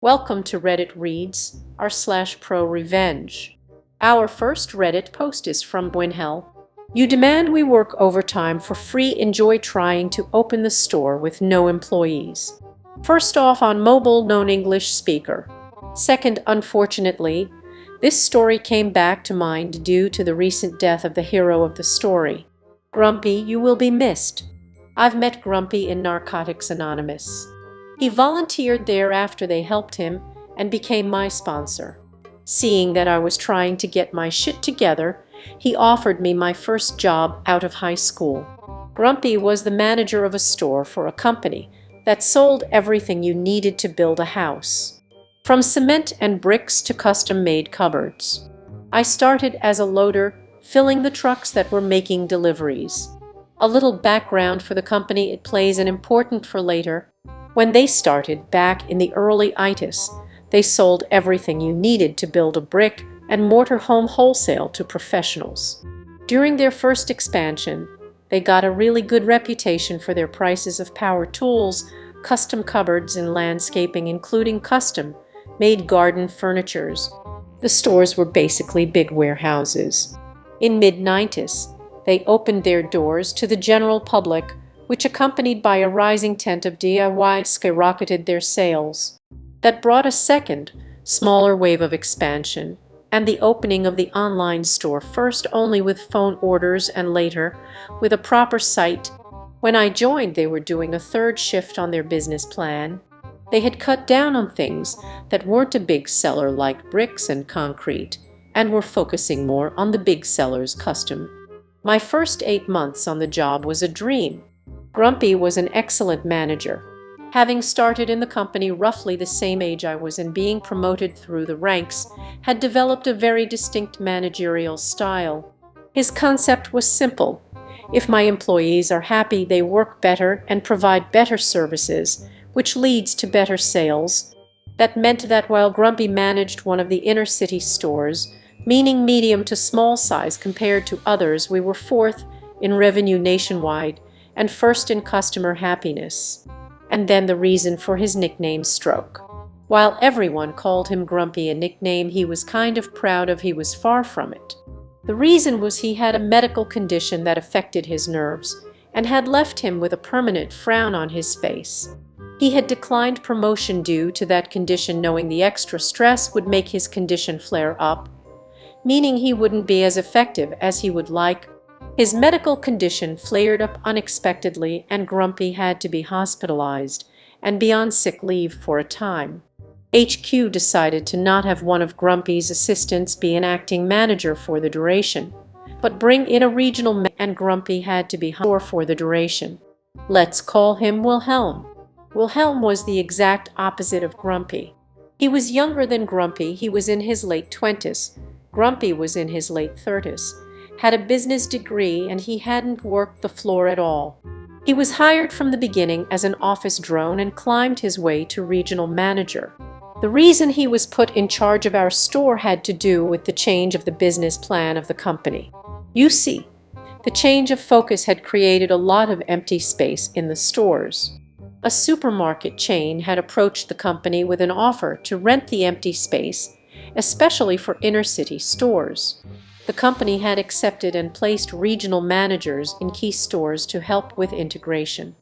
Welcome to Reddit Reads r/ProRevenge. Our first Reddit post is from Winhell. You demand we work overtime for free. Enjoy trying to open the store with no employees. First off, on mobile, non-English speaker. Second, unfortunately, this story came back to mind due to the recent death of the hero of the story. Grumpy, you will be missed. I've met Grumpy in Narcotics Anonymous. He volunteered there after they helped him and became my sponsor. Seeing that I was trying to get my shit together, he offered me my first job out of high school. Grumpy was the manager of a store for a company that sold everything you needed to build a house, from cement and bricks to custom-made cupboards. I started as a loader, filling the trucks that were making deliveries. A little background for the company: it plays an important for later. When they started back in the early 80s, they sold everything you needed to build a brick and mortar home wholesale to professionals. During their first expansion, they got a really good reputation for their prices of power tools, custom cupboards, and landscaping, including custom-made garden furnitures. The stores were basically big warehouses. In mid-90s, they opened their doors to the general public, which, accompanied by a rising tent of DIY, skyrocketed their sales. That brought a second, smaller wave of expansion, and the opening of the online store, first only with phone orders and later with a proper site. When I joined, they were doing a third shift on their business plan. They had cut down on things that weren't a big seller like bricks and concrete, and were focusing more on the big sellers, custom. My first 8 months on the job was a dream. Grumpy was an excellent manager. Having started in the company roughly the same age I was and being promoted through the ranks, had developed a very distinct managerial style. His concept was simple. If my employees are happy, they work better and provide better services, which leads to better sales. That meant that while Grumpy managed one of the inner city stores, meaning medium to small size compared to others, we were fourth in revenue nationwide and first in customer happiness. And then the reason for his nickname, Stroke. While everyone called him Grumpy, a nickname he was kind of proud of, he was far from it. The reason was he had a medical condition that affected his nerves and had left him with a permanent frown on his face. He had declined promotion due to that condition, knowing the extra stress would make his condition flare up, meaning he wouldn't be as effective as he would like. His medical condition flared up unexpectedly, and Grumpy had to be hospitalized and be on sick leave for a time. HQ decided to not have one of Grumpy's assistants be an acting manager for the duration, but bring in a regional manager, and Grumpy had to be for the duration. Let's call him Wilhelm. Wilhelm was the exact opposite of Grumpy. He was younger than Grumpy. He was in his late 20s. Grumpy was in his late 30s. Had a business degree, and he hadn't worked the floor at all. He was hired from the beginning as an office drone and climbed his way to regional manager. The reason he was put in charge of our store had to do with the change of the business plan of the company. You see, the change of focus had created a lot of empty space in the stores. A supermarket chain had approached the company with an offer to rent the empty space, especially for inner-city stores. The company had accepted and placed regional managers in key stores to help with integration.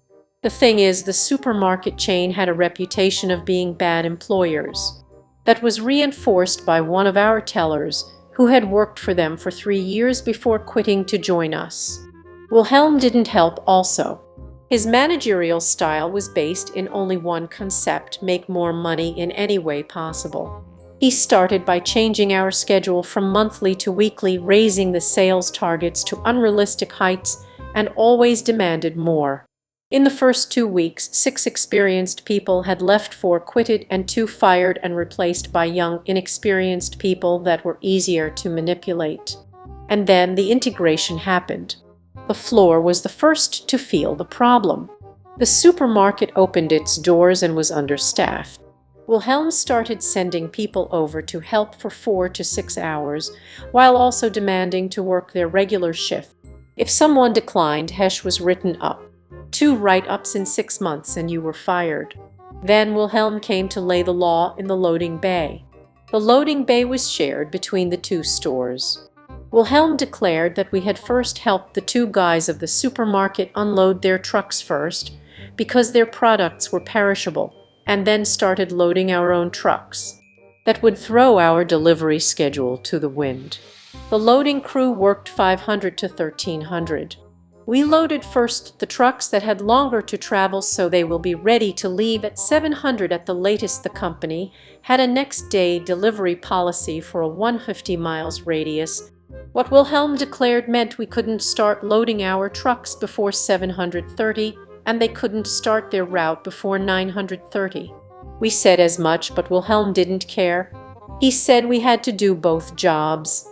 The thing is, the supermarket chain had a reputation of being bad employers. That was reinforced by one of our tellers, who had worked for them for 3 years before quitting to join us. Wilhelm didn't help also. His managerial style was based in only one concept: make more money in any way possible. He started by changing our schedule from monthly to weekly, raising the sales targets to unrealistic heights, and always demanded more. In the first 2 weeks, 6 experienced people had left, 4 quitted, and 2 fired and replaced by young, inexperienced people that were easier to manipulate. And then the integration happened. The floor was the first to feel the problem. The supermarket opened its doors and was understaffed. Wilhelm started sending people over to help for 4 to 6 hours, while also demanding to work their regular shift. If someone declined, Hesh was written up. 2 write-ups in 6 months and you were fired. Then Wilhelm came to lay the law in the loading bay. The loading bay was shared between the two stores. Wilhelm declared that we had first helped the two guys of the supermarket unload their trucks first, because their products were perishable, and then started loading our own trucks. That would throw our delivery schedule to the wind. The loading crew worked 500 to 1300. We loaded first the trucks that had longer to travel, so they will be ready to leave at 700 at the latest. The company had a next day delivery policy for a 150 miles radius. What Wilhelm declared meant we couldn't start loading our trucks before 730, and they couldn't start their route before 930. We said as much, but Wilhelm didn't care. He said we had to do both jobs.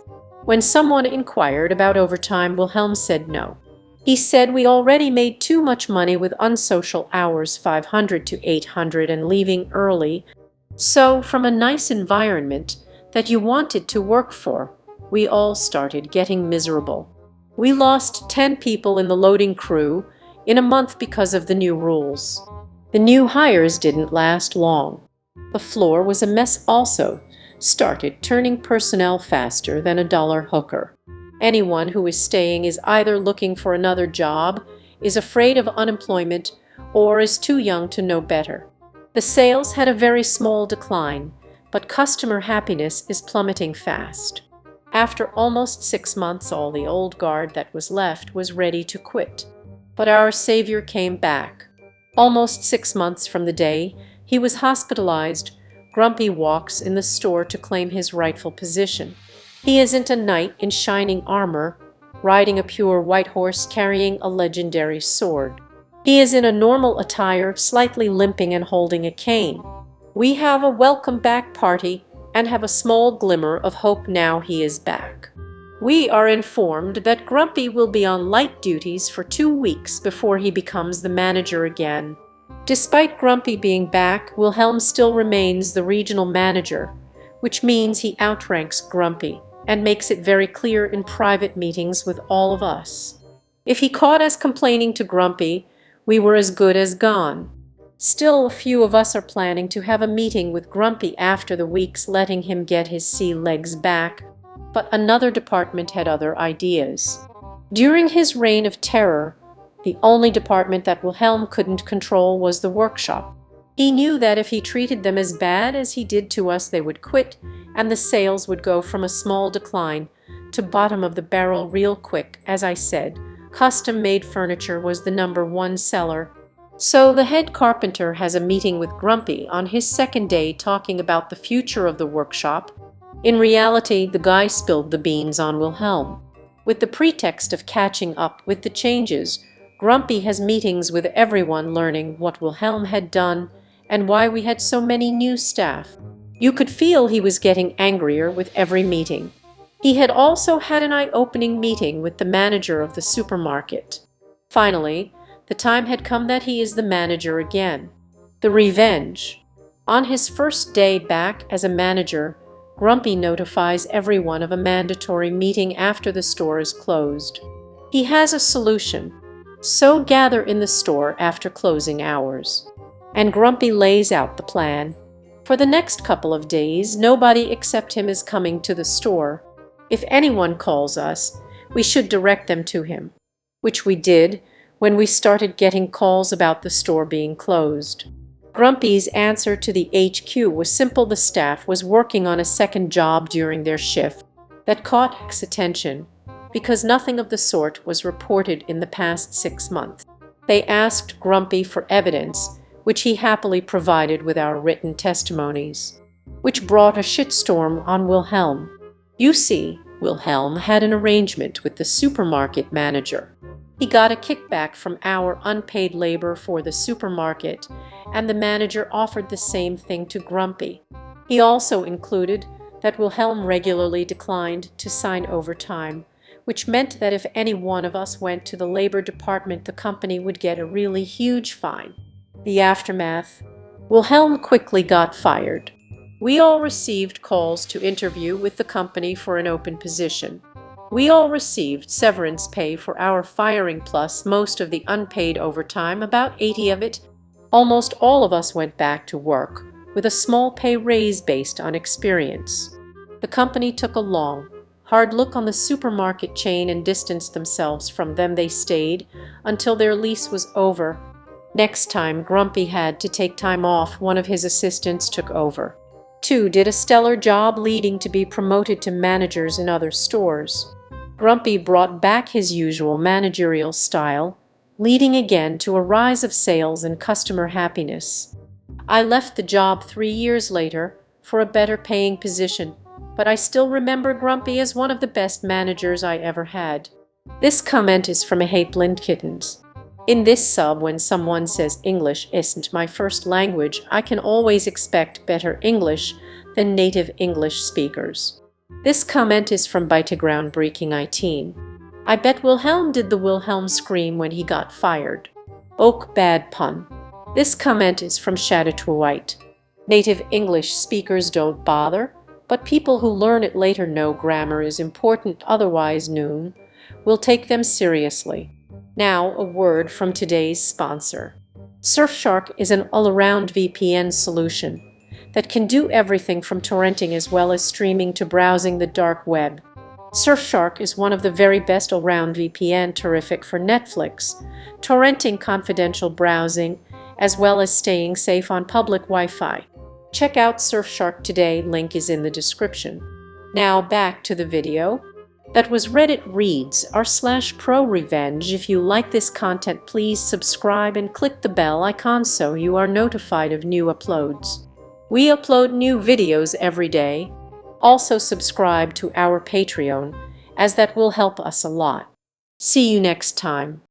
When someone inquired about overtime, Wilhelm said no. He said we already made too much money with unsocial hours, 500 to 800, and leaving early. So, from a nice environment that you wanted to work for, we all started getting miserable. We lost 10 people in the loading crew in a month because of the new rules. The new hires didn't last long. The floor was a mess also. Started turning personnel faster than a dollar hooker. Anyone who is staying is either looking for another job, is afraid of unemployment, or is too young to know better. The sales had a very small decline, but customer happiness is plummeting fast. After almost 6 months, all the old guard that was left was ready to quit. But our savior came back. Almost 6 months from the day he was hospitalized, Grumpy walks in the store to claim his rightful position. He isn't a knight in shining armor, riding a pure white horse carrying a legendary sword. He is in a normal attire, slightly limping and holding a cane. We have a welcome back party and have a small glimmer of hope now he is back. We are informed that Grumpy will be on light duties for 2 weeks before he becomes the manager again. Despite Grumpy being back, Wilhelm still remains the regional manager, which means he outranks Grumpy and makes it very clear in private meetings with all of us. If he caught us complaining to Grumpy, we were as good as gone. Still, a few of us are planning to have a meeting with Grumpy after the weeks, letting him get his sea legs back, but another department had other ideas. During his reign of terror, the only department that Wilhelm couldn't control was the workshop. He knew that if he treated them as bad as he did to us, they would quit, and the sales would go from a small decline to bottom of the barrel real quick. As I said, custom-made furniture was the #1 seller. So the head carpenter has a meeting with Grumpy on his second day, talking about the future of the workshop. In reality, the guy spilled the beans on Wilhelm. With the pretext of catching up with the changes, Grumpy has meetings with everyone, learning what Wilhelm had done and why we had so many new staff. You could feel he was getting angrier with every meeting. He had also had an eye-opening meeting with the manager of the supermarket. Finally, the time had come that he is the manager again. The revenge. On his first day back as a manager, Grumpy notifies everyone of a mandatory meeting after the store is closed. He has a solution. So gather in the store after closing hours. And Grumpy lays out the plan. For the next couple of days, nobody except him is coming to the store. If anyone calls us, we should direct them to him, which we did when we started getting calls about the store being closed. Grumpy's answer to the HQ was simple: the staff was working on a second job during their shift. That caught H's attention, because nothing of the sort was reported in the past 6 months. They asked Grumpy for evidence, which he happily provided with our written testimonies, which brought a shitstorm on Wilhelm. You see, Wilhelm had an arrangement with the supermarket manager. He got a kickback from our unpaid labor for the supermarket, and the manager offered the same thing to Grumpy. He also included that Wilhelm regularly declined to sign overtime, which meant that if any one of us went to the labor department, the company would get a really huge fine. The aftermath: Wilhelm quickly got fired. We all received calls to interview with the company for an open position. We all received severance pay for our firing, plus most of the unpaid overtime, about 80 of it. Almost all of us went back to work with a small pay raise based on experience. The company took a long, hard look on the supermarket chain and distanced themselves from them. They stayed until their lease was over. Next time Grumpy had to take time off, one of his assistants took over. Two did a stellar job, leading to be promoted to managers in other stores. Grumpy brought back his usual managerial style, leading again to a rise of sales and customer happiness. I left the job 3 years later for a better paying position, but I still remember Grumpy as one of the best managers I ever had. This comment is from a Blind Kittens. In this sub, when someone says English isn't my first language, I can always expect better English than native English speakers. This comment is from Groundbreaking 18. I bet Wilhelm did the Wilhelm scream when he got fired. Oak bad pun. This comment is from Shadow to White. Native English speakers don't bother, but people who learn it later know grammar is important, otherwise noon will take them seriously. Now, a word from today's sponsor. Surfshark is an all-around VPN solution that can do everything from torrenting as well as streaming to browsing the dark web. Surfshark is one of the very best all-round VPN, terrific for Netflix, torrenting, confidential browsing, as well as staying safe on public Wi-Fi. Check out Surfshark today, link is in the description. Now back to the video. That was Reddit Reads r/ProRevenge. If you like this content, please subscribe and click the bell icon so you are notified of new uploads. We upload new videos every day. Also subscribe to our Patreon, as that will help us a lot. See you next time.